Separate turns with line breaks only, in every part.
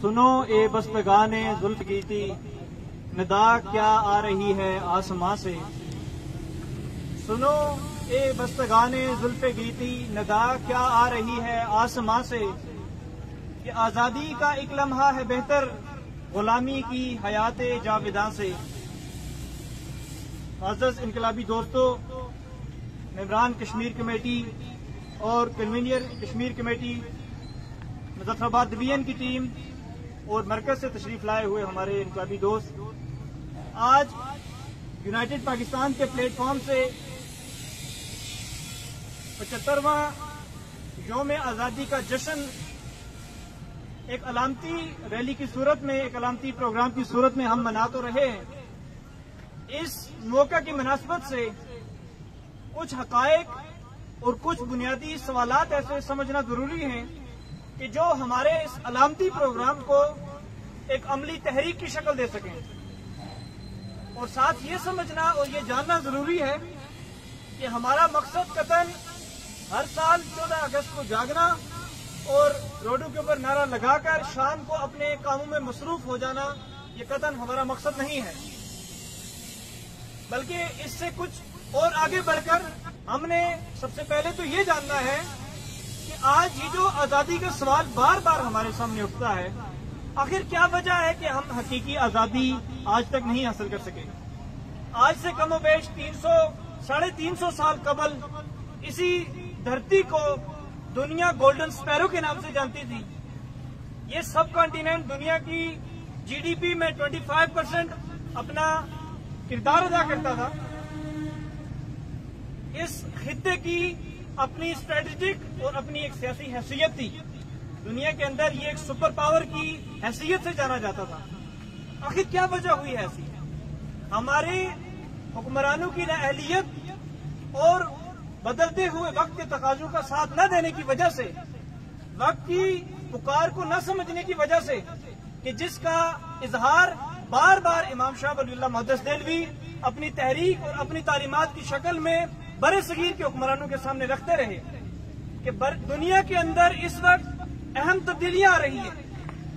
سنو اے بستگانے زلف گیتی ندا کیا آ رہی ہے آسماں سے. سنو اے بستگانے زلف گیتی ندا کیا آ رہی ہے آسماں سے. کہ آزادی کا ایک لمحہ ہے بہتر غلامی کی حیات جاویداں سے. معزز انقلابی دوستو، ممبران کشمیر کمیٹی اور کنوینر کشمیر کمیٹی مظفر آباد ڈویژن کی ٹیم اور مرکز سے تشریف لائے ہوئے ہمارے انقلابی دوست، آج یونائٹڈ پاکستان کے پلیٹ فارم سے 75واں یوم آزادی کا جشن ایک علامتی ریلی کی صورت میں، ایک علامتی پروگرام کی صورت میں ہم منا تو رہے ہیں. اس موقع کی مناسبت سے کچھ حقائق اور کچھ بنیادی سوالات ایسے سمجھنا ضروری ہیں کہ جو ہمارے اس علامتی پروگرام کو ایک عملی تحریک کی شکل دے سکیں. اور ساتھ یہ سمجھنا اور یہ جاننا ضروری ہے کہ ہمارا مقصد قطعاً ہر سال 14 اگست کو جاگنا اور روڈوں کے اوپر نعرہ لگا کر شام کو اپنے کاموں میں مصروف ہو جانا، یہ قطعاً ہمارا مقصد نہیں ہے، بلکہ اس سے کچھ اور آگے بڑھ کر ہم نے سب سے پہلے تو یہ جاننا ہے کہ آج یہ جو آزادی کا سوال بار بار ہمارے سامنے اٹھتا ہے، آخر کیا وجہ ہے کہ ہم حقیقی آزادی آج تک نہیں حاصل کر سکے. آج سے کم و بیش 300-350 سال قبل اسی دھرتی کو دنیا گولڈن سپیرو کے نام سے جانتی تھی. یہ سب کانٹیننٹ دنیا کی جی ڈی پی میں 25% اپنا کردار ادا کرتا تھا. اس خطے کی اپنی اسٹریٹجک اور اپنی ایک سیاسی حیثیت تھی. دنیا کے اندر یہ ایک سپر پاور کی حیثیت سے جانا جاتا تھا. آخر کیا وجہ ہوئی ایسی؟ ہمارے حکمرانوں کی نااہلیت اور بدلتے ہوئے وقت کے تقاضوں کا ساتھ نہ دینے کی وجہ سے، وقت کی پکار کو نہ سمجھنے کی وجہ سے، کہ جس کا اظہار بار بار امام شاہ ولی اللہ محدث دہلوی اپنی تحریک اور اپنی تعلیمات کی شکل میں بر صغیر کے حکمرانوں کے سامنے رکھتے رہے کہ دنیا کے اندر اس وقت اہم تبدیلیاں آ رہی ہیں.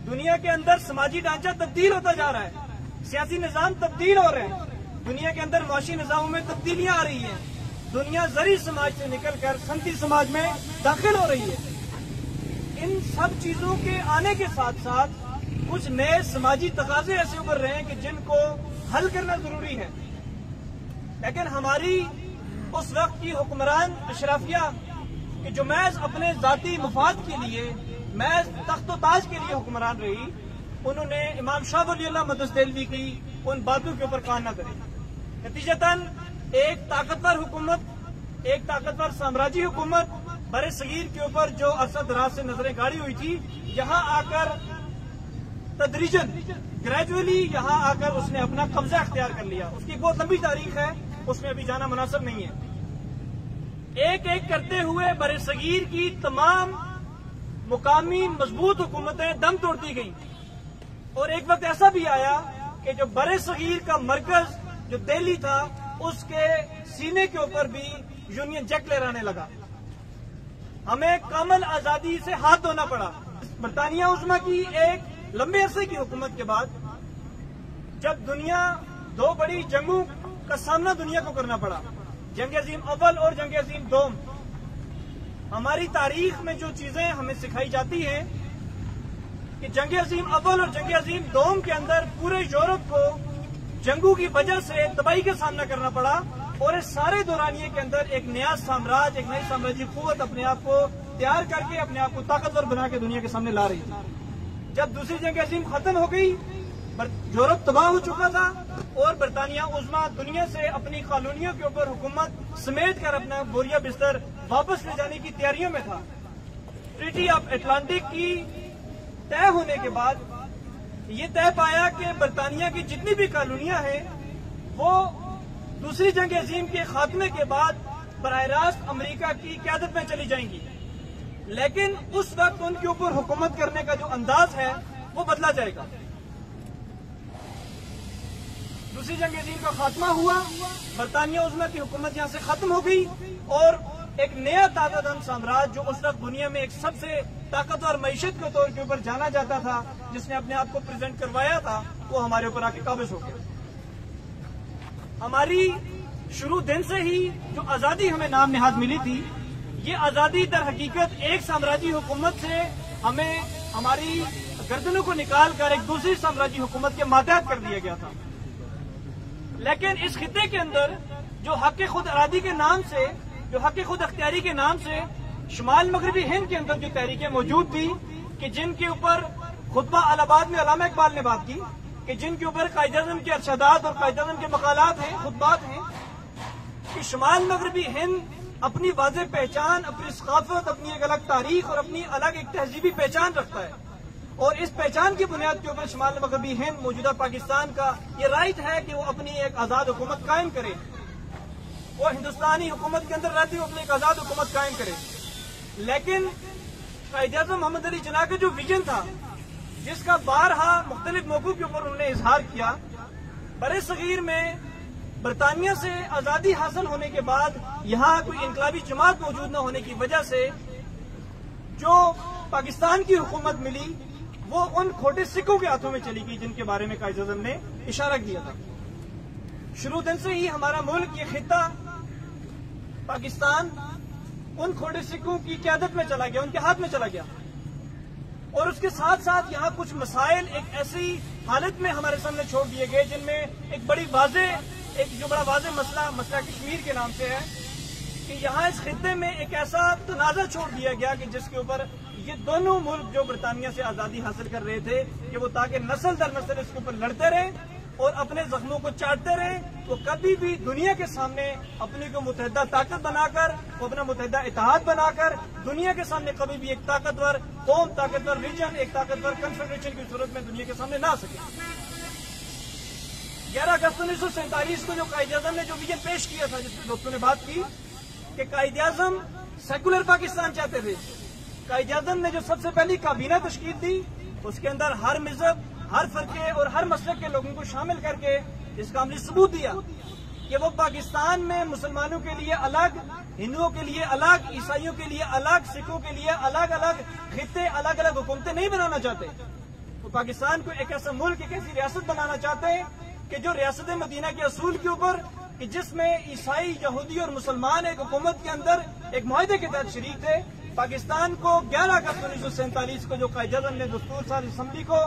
دنیا کے اندر سماجی ڈھانچہ تبدیل ہوتا جا رہا ہے، سیاسی نظام تبدیل ہو رہے ہیں، دنیا کے اندر معاشی نظاموں میں تبدیلیاں آ رہی ہیں، دنیا زرعی سماج سے نکل کر صنعتی سماج میں داخل ہو رہی ہے. ان سب چیزوں کے آنے کے ساتھ ساتھ کچھ نئے سماجی تقاضے ایسے ابھر رہے ہیں کہ جن کو حل کرنا ضروری ہے. لیکن ہماری اس وقت کی حکمران اشرافیہ کہ جو محض اپنے ذاتی مفاد کے لیے، محض تخت و تاج کے لیے حکمران رہی، انہوں نے امام شاہ ولی اللہ محدث دہلوی کی ان باتوں کے اوپر کان نہ دھری. نتیجتاً ایک طاقتور حکومت، ایک طاقتور سامراجی حکومت بر صغیر کے اوپر جو عرصہ دراز سے نظریں گاڑی ہوئی تھی، یہاں آ کر تدریجاً گریجولی یہاں آ کر اس نے اپنا قبضہ اختیار کر لیا. اس کی ایک بہت لمبی تاریخ ہے، اس میں ابھی جانا مناسب نہیں ہے. ایک ایک کرتے ہوئے بر صغیر کی تمام مقامی مضبوط حکومتیں دم توڑتی گئیں، اور ایک وقت ایسا بھی آیا کہ جو بر صغیر کا مرکز جو دہلی تھا، اس کے سینے کے اوپر بھی یونین جیک لہرانے لگا. ہمیں کامل آزادی سے ہاتھ دھونا پڑا. برطانیہ عظمیٰ کی ایک لمبے عرصے کی حکومت کے بعد جب دنیا دو بڑی جنگوں کا سامنا دنیا کو کرنا پڑا، جنگ عظیم اول اور جنگ عظیم دوم، ہماری تاریخ میں جو چیزیں ہمیں سکھائی جاتی ہیں کہ جنگ عظیم اول اور جنگ عظیم دوم کے اندر پورے یورپ کو جنگوں کی وجہ سے تباہی کا سامنا کرنا پڑا، اور اس سارے دورانیے کے اندر ایک نیا سامراج، ایک نئی سامراجی قوت اپنے آپ کو تیار کر کے اپنے آپ کو طاقتور بنا کے دنیا کے سامنے لا رہی تھی. جب دوسری جنگ عظیم ختم ہو گئی، یورپ تباہ ہو چکا تھا، اور برطانیہ عظمیٰ دنیا سے اپنی کالونیوں کے اوپر حکومت سمیٹ کر اپنا بوریا بستر واپس لے جانے کی تیاریوں میں تھا. ٹریٹی آف اٹلانٹک کی طے ہونے کے بعد یہ طے پایا کہ برطانیہ کی جتنی بھی کالونیاں ہیں وہ دوسری جنگ عظیم کے خاتمے کے بعد براہ راست امریکہ کی قیادت میں چلی جائیں گی، لیکن اس وقت ان کے اوپر حکومت کرنے کا جو انداز ہے وہ بدلا جائے گا. دوسری جنگ عظیم کا خاتمہ ہوا، برطانیہ عظمیٰ کی حکومت یہاں سے ختم ہو گئی، اور ایک نیا طاقتور سامراج جو اس وقت دنیا میں ایک سب سے طاقتور معیشت کے طور کے اوپر جانا جاتا تھا، جس نے اپنے آپ کو پریزنٹ کروایا تھا، وہ ہمارے اوپر آ کے قابض ہو گیا۔ ہماری شروع دن سے ہی جو آزادی ہمیں نام نہاد ملی تھی، یہ آزادی در حقیقت ایک سامراجی حکومت سے ہمیں ہماری گردنوں کو نکال کر ایک دوسری سامراجی حکومت کے ماتحت کر دیا گیا تھا۔ لیکن اس خطے کے اندر جو حق خود ارادی کے نام سے، جو حق خود اختیاری کے نام سے شمال مغربی ہند کے اندر جو تحریکیں موجود تھی، کہ جن کے اوپر خطبہ الہ آباد میں علامہ اقبال نے بات کی، کہ جن کے اوپر قائد اعظم کے ارشادات اور قائد اعظم کے مقالات ہیں، خطبات ہیں، کہ شمال مغربی ہند اپنی واضح پہچان، اپنی ثقافت، اپنی ایک الگ تاریخ اور اپنی الگ ایک تہذیبی پہچان رکھتا ہے، اور اس پہچان کی بنیاد کے اوپر شمال مغربی ہند موجودہ پاکستان کا یہ رائٹ ہے کہ وہ اپنی ایک آزاد حکومت قائم کرے، وہ ہندوستانی حکومت کے اندر رہتی ہوئے اپنی ایک آزاد حکومت قائم کرے۔ لیکن قائد اعظم محمد علی جناح کا جو ویژن تھا، جس کا بارہا مختلف موقعوں کے اوپر انہوں نے اظہار کیا، برِ صغیر میں برطانیہ سے آزادی حاصل ہونے کے بعد یہاں کوئی انقلابی جماعت موجود نہ ہونے کی وجہ سے جو پاکستان کی حکومت ملی، وہ ان کھوٹے سکوں کے ہاتھوں میں چلی گئی جن کے بارے میں قائد اعظم نے اشارہ کیا تھا۔ شروع دن سے ہی ہمارا ملک، یہ خطہ پاکستان ان کھوٹے سکوں کی قیادت میں چلا گیا، ان کے ہاتھ میں چلا گیا، اور اس کے ساتھ ساتھ یہاں کچھ مسائل ایک ایسی حالت میں ہمارے سامنے چھوڑ دیے گئے جن میں ایک جو بڑا واضح مسئلہ کشمیر کے نام سے ہے، کہ یہاں اس خطے میں ایک ایسا تنازع چھوڑ دیا گیا کہ جس کے اوپر یہ دونوں ملک جو برطانیہ سے آزادی حاصل کر رہے تھے، کہ وہ تاکہ نسل در نسل اس کے اوپر لڑتے رہیں اور اپنے زخموں کو چاٹتے رہیں، وہ کبھی بھی دنیا کے سامنے اپنی کو متحدہ طاقت بنا کر، وہ اپنا متحدہ اتحاد بنا کر دنیا کے سامنے کبھی بھی ایک طاقتور قوم، طاقتور ریجن، ایک طاقتور کنفیڈریشن کی صورت میں دنیا کے سامنے نہ آ سکے۔ 11 اگست 1947 کو جو قائد اعظم نے جو ویژن پیش کیا تھا، جس دوستوں نے بات کی کہ قائد اعظم سیکولر پاکستان چاہتے تھے، قائد اعظم نے جو سب سے پہلی کابینہ تشکیل دی، اس کے اندر ہر مذہب، ہر فرقے اور ہر مسلک کے لوگوں کو شامل کر کے اس کا عملی ثبوت دیا کہ وہ پاکستان میں مسلمانوں کے لیے الگ، ہندوؤں کے لیے الگ، عیسائیوں کے لیے الگ، سکھوں کے لیے الگ الگ خطے، الگ الگ حکومتیں نہیں بنانا چاہتے۔ وہ پاکستان کو ایک ایسا ملک، ایک ایسی ریاست بنانا چاہتے ہیں کہ جو ریاست مدینہ کے اصول کے اوپر، کہ جس میں عیسائی، یہودی اور مسلمان ایک حکومت کے اندر ایک معاہدے کے تحت شریک تھے۔ پاکستان کو 11 اگست 1947 کو جو قائد اعظم نے دستور ساز اسمبلی کو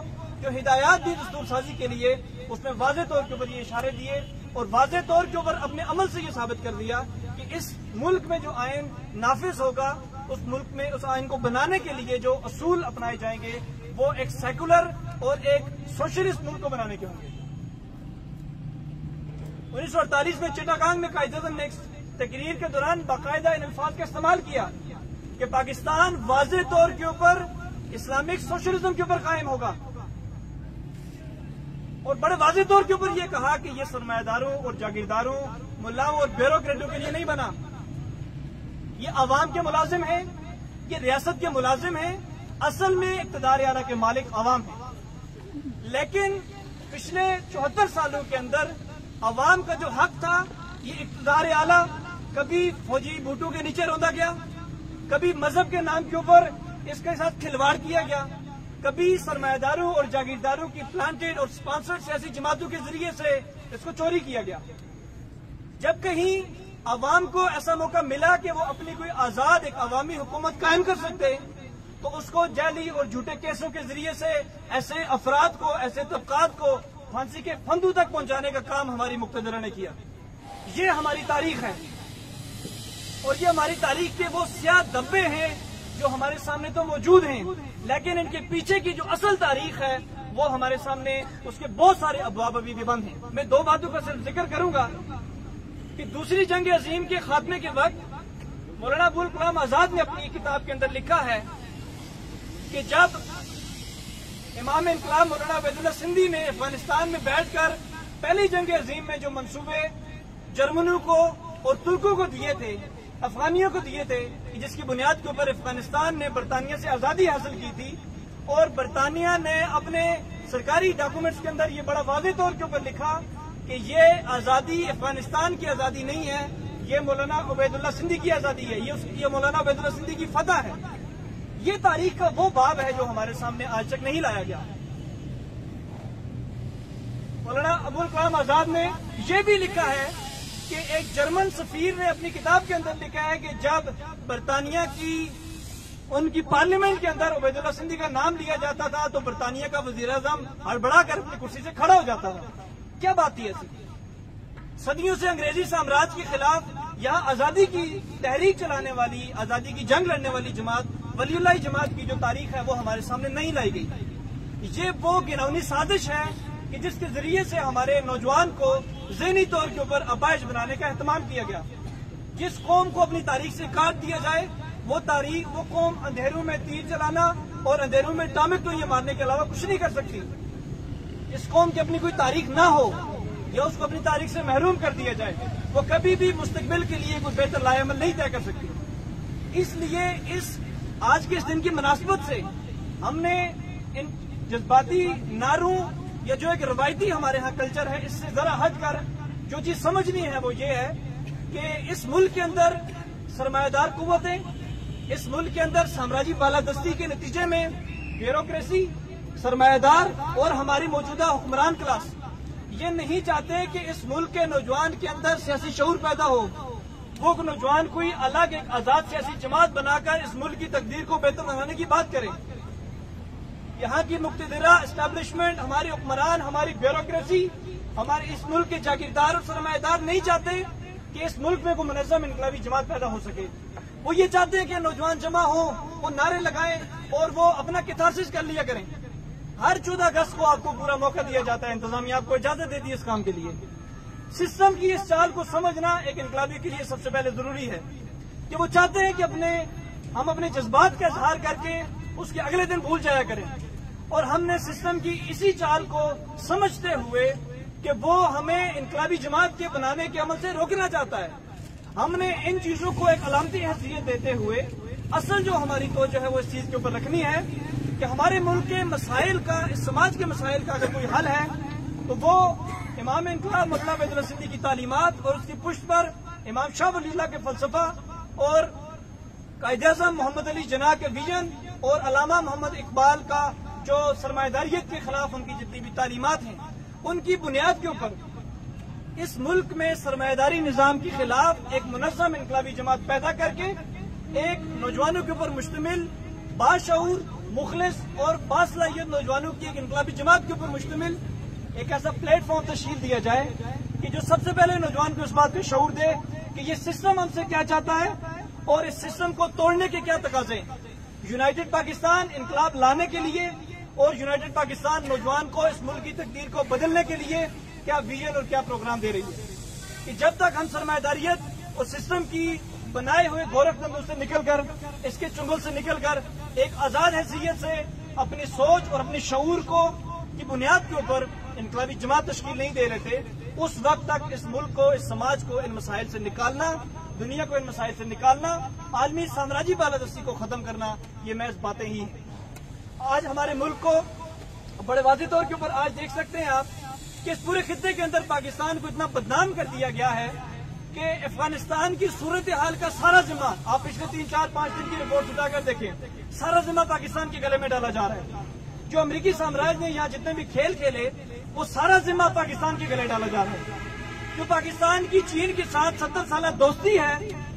جو ہدایات دی دستور سازی کے لیے، اس میں واضح طور کے اوپر یہ اشارے دیے اور واضح طور کے اوپر اپنے عمل سے یہ ثابت کر دیا کہ اس ملک میں جو آئین نافذ ہوگا، اس ملک میں اس آئین کو بنانے کے لیے جو اصول اپنائے جائیں گے، وہ ایک سیکولر اور ایک سوشلسٹ ملک کو بنانے کے ہوں گے۔ 1948 میں چٹاگانگ میں قائد اعظم نے ایک تقریر کے دوران باقاعدہ ان الفاظ کا استعمال کیا کہ پاکستان واضح طور کے اوپر اسلامک سوشلزم کے اوپر قائم ہوگا، اور بڑے واضح طور کے اوپر یہ کہا کہ یہ سرمایہ داروں اور جاگیرداروں، ملاؤں اور بیوروکریٹوں کے لیے نہیں بنا، یہ عوام کے ملازم ہیں، یہ ریاست کے ملازم ہیں، اصل میں اقتدار اعلیٰ کے مالک عوام ہیں۔ لیکن پچھلے 74 سالوں کے اندر عوام کا جو حق تھا، یہ اقتدار اعلیٰ کبھی فوجی بوٹوں کے نیچے روندا گیا، کبھی مذہب کے نام کے اوپر اس کے ساتھ کھلواڑ کیا گیا، کبھی سرمایہ داروں اور جاگیرداروں کی پلانٹڈ اور سپانسرڈ سیاسی جماعتوں کے ذریعے سے اس کو چوری کیا گیا۔ جب کہیں عوام کو ایسا موقع ملا کہ وہ اپنی کوئی آزاد ایک عوامی حکومت قائم کر سکتے، تو اس کو جعلی اور جھوٹے کیسوں کے ذریعے سے ایسے افراد کو، ایسے طبقات کو پھانسی کے پھندوں تک پہنچانے کا کام ہماری مقتدرہ نے کیا۔ یہ ہماری تاریخ ہے، اور یہ ہماری تاریخ کے وہ سیاہ دھبے ہیں جو ہمارے سامنے تو موجود ہیں، لیکن ان کے پیچھے کی جو اصل تاریخ ہے وہ ہمارے سامنے، اس کے بہت سارے ابواب ابھی بھی بند ہیں۔ میں 2 باتوں کا صرف ذکر کروں گا کہ دوسری جنگ عظیم کے خاتمے کے وقت مولانا ابوالکلام آزاد نے اپنی کتاب کے اندر لکھا ہے کہ جب امام انقلاب مولانا عبید اللہ سندھی نے افغانستان میں بیٹھ کر پہلی جنگ عظیم میں جو منصوبے جرمنوں کو اور ترکوں کو دیے تھے، افغانیوں کو دیے تھے، جس کی بنیاد کے اوپر افغانستان نے برطانیہ سے آزادی حاصل کی تھی، اور برطانیہ نے اپنے سرکاری ڈاکومنٹس کے اندر یہ بڑا واضح طور کے اوپر لکھا کہ یہ آزادی افغانستان کی آزادی نہیں ہے، یہ مولانا عبید اللہ سندھی کی آزادی ہے، یہ مولانا عبید اللہ سندھی کی فتح ہے۔ یہ تاریخ کا وہ باب ہے جو ہمارے سامنے آج تک نہیں لایا گیا۔ مولانا ابوالکلام آزاد نے یہ بھی لکھا ہے کہ ایک جرمن سفیر نے اپنی کتاب کے اندر لکھا ہے کہ جب برطانیہ کی ان کی پارلیمنٹ کے اندر عبید اللہ سندھی کا نام لیا جاتا تھا تو برطانیہ کا وزیر اعظم ہڑبڑا کر اپنی کرسی سے کھڑا ہو جاتا تھا۔ کیا بات تھی ایسی؟ صدیوں سے انگریزی سامراج کے خلاف یہاں آزادی کی تحریک چلانے والی، آزادی کی جنگ لڑنے والی جماعت ولی اللہ جماعت کی جو تاریخ ہے وہ ہمارے سامنے نہیں لائی گئی۔ یہ وہ گناؤنی سازش ہے کہ جس کے ذریعے سے ہمارے نوجوان کو ذہنی طور کے اوپر اپاہج بنانے کا اہتمام کیا گیا۔ جس قوم کو اپنی تاریخ سے کاٹ دیا جائے وہ قوم اندھیروں میں تیر چلانا اور اندھیروں میں ٹامک تو یہ مارنے کے علاوہ کچھ نہیں کر سکتی۔ جس قوم کی اپنی کوئی تاریخ نہ ہو یا اس کو اپنی تاریخ سے محروم کر دیا جائے وہ کبھی بھی مستقبل کے لیے کوئی بہتر لائحہ عمل نہیں طے کر سکتی۔ اس لیے آج کے اس دن کی مناسبت سے ہم نے ان جذباتی نعروں یا جو ایک روایتی ہمارے ہاں کلچر ہے اس سے ذرا ہٹ کر جو چیز سمجھنی ہے وہ یہ ہے کہ اس ملک کے اندر سرمایہ دار قوتیں، اس ملک کے اندر سامراجی بالادستی کے نتیجے میں بیوروکریسی، سرمایہ دار اور ہماری موجودہ حکمران کلاس یہ نہیں چاہتے کہ اس ملک کے نوجوان کے اندر سیاسی شعور پیدا ہو، وہ نوجوان کوئی الگ ایک آزاد سیاسی جماعت بنا کر اس ملک کی تقدیر کو بہتر بنانے کی بات کرے۔ یہاں کی مقتدرہ اسٹیبلشمنٹ، ہمارے حکمران، ہماری بیوروکریسی، ہمارے اس ملک کے جاگیردار اور سرمایہ دار نہیں چاہتے کہ اس ملک میں کوئی منظم انقلابی جماعت پیدا ہو سکے۔ وہ یہ چاہتے ہیں کہ نوجوان جمع ہوں، وہ نعرے لگائیں اور وہ اپنا کتھارسس کر لیا کریں۔ ہر 14 اگست کو آپ کو پورا موقع دیا جاتا ہے، انتظامیہ آپ کو اجازت دیتی ہے اس کام کے لیے۔ سسٹم کی اس چال کو سمجھنا ایک انقلابی کے لیے سب سے پہلے ضروری ہے کہ وہ چاہتے ہیں کہ ہم اپنے جذبات کا اظہار کر کے اس کے اگلے دن بھول جایا کریں، اور ہم نے سسٹم کی اسی چال کو سمجھتے ہوئے کہ وہ ہمیں انقلابی جماعت کے بنانے کے عمل سے روکنا چاہتا ہے، ہم نے ان چیزوں کو ایک علامتی حیثیت دیتے ہوئے اصل جو ہماری توجہ ہے وہ اس چیز کے اوپر رکھنی ہے کہ ہمارے ملک کے مسائل کا، اس سماج کے مسائل کا اگر کوئی حل ہے تو وہ امام انقلاب مولانا عبید اللہ سندھی کی تعلیمات اور اس کی پشت پر امام شاہ ولی اللہ کے فلسفہ اور قائد اعظم محمد علی جناح کے ویژن اور علامہ محمد اقبال کا جو سرمایہ داریت کے خلاف ان کی جتنی بھی تعلیمات ہیں ان کی بنیاد کے اوپر اس ملک میں سرمایہ داری نظام کے خلاف ایک منظم انقلابی جماعت پیدا کر کے ایک نوجوانوں کے اوپر مشتمل، باشعور، مخلص اور باصلاحیت نوجوانوں کی ایک انقلابی جماعت کے اوپر مشتمل ایک ایسا پلیٹ فارم تشکیل دیا جائے کہ جو سب سے پہلے نوجوان کو اس بات کا شعور دے کہ یہ سسٹم ہم سے کیا چاہتا ہے اور اس سسٹم کو توڑنے کے کیا تقاضے ہیں۔ یونائٹڈ پاکستان انقلاب لانے کے لیے اور یونائٹڈ پاکستان نوجوان کو اس ملک کی تقدیر کو بدلنے کے لیے کیا ویژن اور کیا پروگرام دے رہی ہے کہ جب تک ہم سرمایہ داریت اور سسٹم کی بنائے ہوئے گورکھ دندوں سے نکل کر، اس کے چنگل سے نکل کر ایک آزاد حیثیت سے اپنی سوچ اور اپنے شعور کو کی بنیاد کے اوپر انقلابی جماعت تشکیل نہیں دے رہے تھے، اس وقت تک اس ملک کو، اس سماج کو ان مسائل سے نکالنا، دنیا کو ان مسائل سے نکالنا، عالمی سامراجی بالادستی کو ختم کرنا، یہ محض باتیں ہی ہیں۔ آج ہمارے ملک کو بڑے واضح طور کے اوپر آج دیکھ سکتے ہیں آپ کہ اس پورے خطے کے اندر پاکستان کو اتنا بدنام کر دیا گیا ہے کہ افغانستان کی صورتحال کا سارا ذمہ، آپ پچھلے 3، 4، 5 دن کی رپورٹ اٹھا کر دیکھیں، سارا ذمہ پاکستان کے گلے میں ڈالا جا رہا ہے۔ جو امریکی سامراج نے یہاں جتنے بھی کھیل کھیلے وہ سارا ذمہ پاکستان کے گلے ڈالا جا رہا ہے۔ جو پاکستان کی چین کے ساتھ 70 سالہ دوستی ہے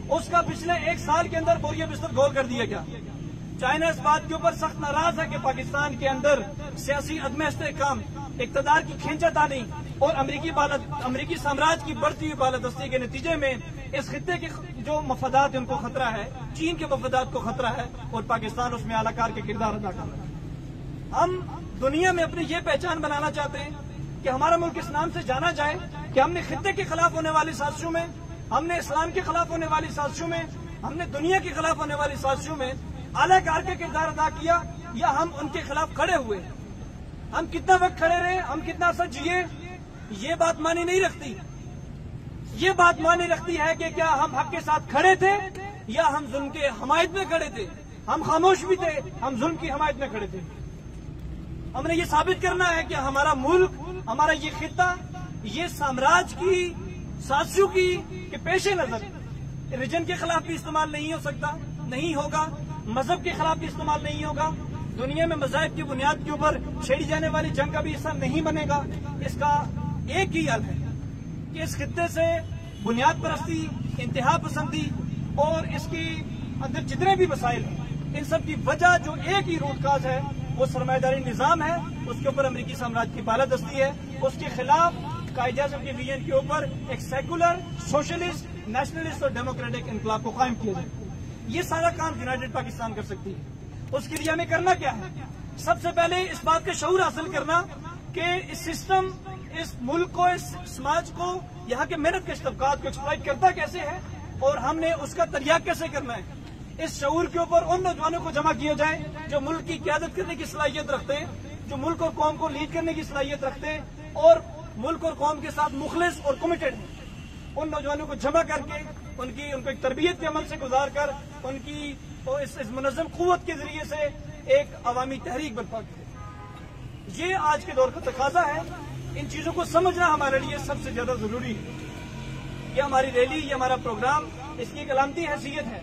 اس کا پچھلے 1 سال کے اندر بوریا بستر گول کر دیا گیا۔ چائنا اس بات کے اوپر سخت ناراض ہے کہ پاکستان کے اندر سیاسی عدم استحکام، اقتدار کی کھینچا تانی اور امریکی سامراج کی بڑھتی ہوئی بالادستی کے نتیجے میں اس خطے کے جو مفادات ہیں ان کو خطرہ ہے، چین کے مفادات کو خطرہ ہے اور پاکستان اس میں اعلی کار کے کردار ادا کر رہا ہے۔ ہم دنیا میں اپنی یہ پہچان بنانا چاہتے ہیں کہ ہمارا ملک اس نام سے جانا جائے کہ ہم نے خطے کے خلاف ہونے والی سازشوں میں، ہم نے اسلام کے خلاف ہونے والی سازشوں میں، ہم نے دنیا کے خلاف ہونے والی سازشوں میں اعلی کار کا کردار ادا کیا یا ہم ان کے خلاف کھڑے ہوئے۔ ہم کتنا وقت کھڑے رہے، ہم کتنا عرصہ جیے، یہ بات معنی نہیں رکھتی۔ یہ بات معنی رکھتی ہے کہ کیا ہم حق کے ساتھ کھڑے تھے یا ہم ظلم کے حمایت میں کھڑے تھے۔ ہم خاموش بھی تھے، ہم ظلم کی حمایت میں کھڑے تھے۔ ہم نے یہ ثابت کرنا ہے کہ ہمارا ملک، ہمارا یہ خطہ، یہ سامراج کی سازشوں کی کے پیش نظر ریجن کے خلاف بھی استعمال نہیں ہو سکتا، نہیں ہوگا، مذہب کے خلاف بھی استعمال نہیں ہوگا، دنیا میں مذاہب کی بنیاد کے اوپر چھیڑی جانے والی جنگ کا بھی حصہ نہیں بنے گا۔ اس کا ایک ہی حل ہے کہ اس خطے سے بنیاد پرستی، انتہا پسندی اور اس کی اندر جتنے بھی مسائل ہیں، ان سب کی وجہ جو ایک ہی روٹ کاز ہے وہ سرمایہ داری نظام ہے، اس کے اوپر امریکی سامراج کی بالادستی ہے۔ اس کے خلاف قائد اعظم کے ویژن کے اوپر ایک سیکولر، سوشلسٹ، نیشنلسٹ اور ڈیموکریٹک انقلاب کو قائم کیا جائے۔ یہ سارا کام یونائٹڈ پاکستان کر سکتی ہے۔ اس کے لیے ہمیں کرنا کیا ہے؟ سب سے پہلے اس بات کا شعور حاصل کرنا کہ اس سسٹم، اس ملک کو، اس سماج کو، یہاں کے محنت کش طبقات کو ایکسپلائٹ کرتا کیسے ہے اور ہم نے اس کا تریاق کیسے کرنا ہے۔ اس شعور کے اوپر ان نوجوانوں کو جمع کیا جائے جو ملک کی قیادت کرنے کی صلاحیت رکھتے ہیں، جو ملک اور قوم کو لیڈ کرنے کی صلاحیت رکھتے ہیں اور ملک اور قوم کے ساتھ مخلص اور کمیٹڈ ہیں۔ ان نوجوانوں کو جمع کر کے ان کو ایک تربیت کے عمل سے گزار کر ان کی اس منظم قوت کے ذریعے سے ایک عوامی تحریک برپا کرے۔ یہ آج کے دور کا تقاضا ہے۔ ان چیزوں کو سمجھنا ہمارے لیے سب سے زیادہ ضروری ہے۔ یہ ہماری ریلی، یہ ہمارا پروگرام، اس کی ایک علامتی حیثیت ہے۔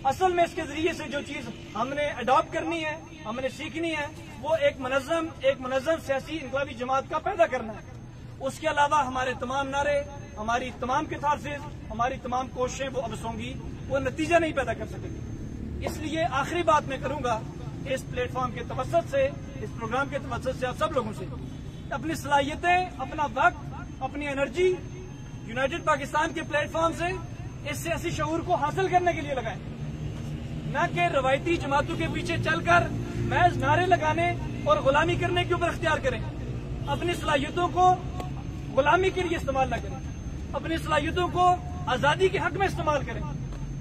اصل میں اس کے ذریعے سے جو چیز ہم نے اڈاپٹ کرنی ہے، ہم نے سیکھنی ہے، وہ ایک منظم سیاسی انقلابی جماعت کا پیدا کرنا ہے۔ اس کے علاوہ ہمارے تمام نعرے، ہماری تمام کیتھارسز، ہماری تمام کوششیں وہ ابس ہوں گی، وہ نتیجہ نہیں پیدا کر سکیں گی۔ اس لیے آخری بات میں کروں گا اس پلیٹ فارم کے توسط سے، اس پروگرام کے توسط سے آپ سب لوگوں سے اپنی صلاحیتیں، اپنا وقت، اپنی انرجی یونائٹڈ پاکستان کے پلیٹ فارم سے اس سیاسی شعور کو حاصل کرنے کے لیے لگائیں، نہ کہ روایتی جماعتوں کے پیچھے چل کر محض نعرے لگانے اور غلامی کرنے کے اوپر اختیار کریں۔ اپنی صلاحیتوں کو غلامی کے لیے استعمال نہ کریں، اپنی صلاحیتوں کو آزادی کے حق میں استعمال کریں،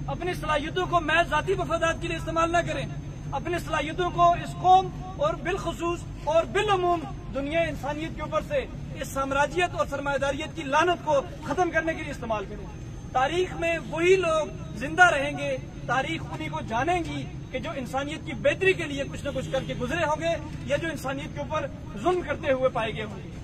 اپنی صلاحیتوں کو محض ذاتی مفادات کے لیے استعمال نہ کریں، اپنی صلاحیتوں کو اس قوم اور بالخصوص اور بالعموم دنیا انسانیت کے اوپر سے اس سامراجیت اور سرمایہ داریت کی لعنت کو ختم کرنے کے لیے استعمال کریں۔ تاریخ میں وہی لوگ زندہ رہیں گے، تاریخ انہی کو جانیں گی کہ جو انسانیت کی بہتری کے لیے کچھ نہ کچھ کر کے گزرے ہوں گے یا جو انسانیت کے اوپر ظلم کرتے ہوئے پائے گئے ہوں گے۔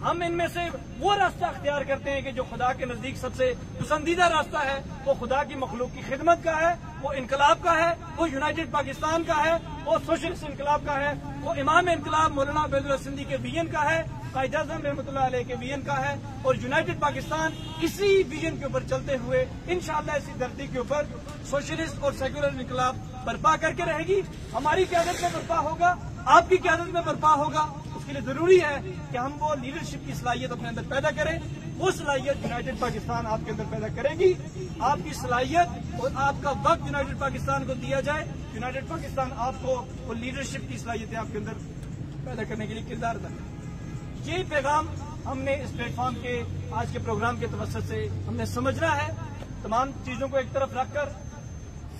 ہم ان میں سے وہ راستہ اختیار کرتے ہیں کہ جو خدا کے نزدیک سب سے پسندیدہ راستہ ہے، وہ خدا کی مخلوق کی خدمت کا ہے، وہ انقلاب کا ہے، وہ یونائٹڈ پاکستان کا ہے، وہ سوشلسٹ انقلاب کا ہے، وہ امام انقلاب مولانا عبید اللہ سندھی کے ویژن کا ہے، قائد اعظم رحمۃ اللہ علیہ کے ویژن کا ہے، اور یونائٹڈ پاکستان اسی ویژن کے اوپر چلتے ہوئے انشاءاللہ اسی دھرتی کے اوپر سوشلسٹ اور سیکولر انقلاب برپا کر کے رہے گی۔ ہماری قیادت میں برپا ہوگا، آپ کی قیادت میں برپا ہوگا۔ اس کے لیے ضروری ہے کہ ہم وہ لیڈرشپ کی صلاحیت اپنے اندر پیدا کریں۔ وہ صلاحیت یونائٹڈ پاکستان آپ کے اندر پیدا کرے گی۔ آپ کی صلاحیت اور آپ کا وقت یونائٹڈ پاکستان کو دیا جائے، یونائٹڈ پاکستان آپ کو وہ لیڈرشپ کی صلاحیتیں آپ کے اندر پیدا کرنے کے لیے کردار ادا کرے۔ یہی پیغام ہم نے اس پلیٹ فارم کے آج کے پروگرام کے توسط سے ہم نے سمجھنا ہے۔ تمام چیزوں کو ایک طرف رکھ کر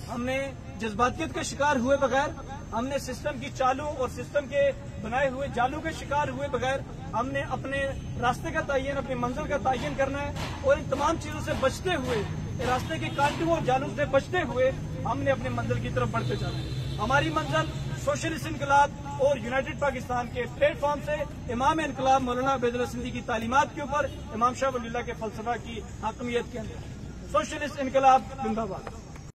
ہم نے جذباتیت کا شکار ہوئے بغیر، ہم نے سسٹم کی چالوں اور سسٹم کے بنائے ہوئے جالوں کا شکار ہوئے بغیر ہم نے اپنے راستے کا تعین، اپنی منزل کا تعین کرنا ہے، اور ان تمام چیزوں سے بچتے ہوئے، راستے کے کانٹوں اور جالوں سے بچتے ہوئے ہم نے اپنے منزل کی طرف بڑھتے جانا ہے۔ ہماری منزل سوشلسٹ انقلاب اور یونائٹڈ پاکستان کے پلیٹ فارم سے امام انقلاب مولانا عبید اللہ سندھی کی تعلیمات کے اوپر، امام شاہ ولی اللہ کے فلسفہ کی حاکمیت کے اندر۔ سوشلسٹ انقلاب زندہ باد۔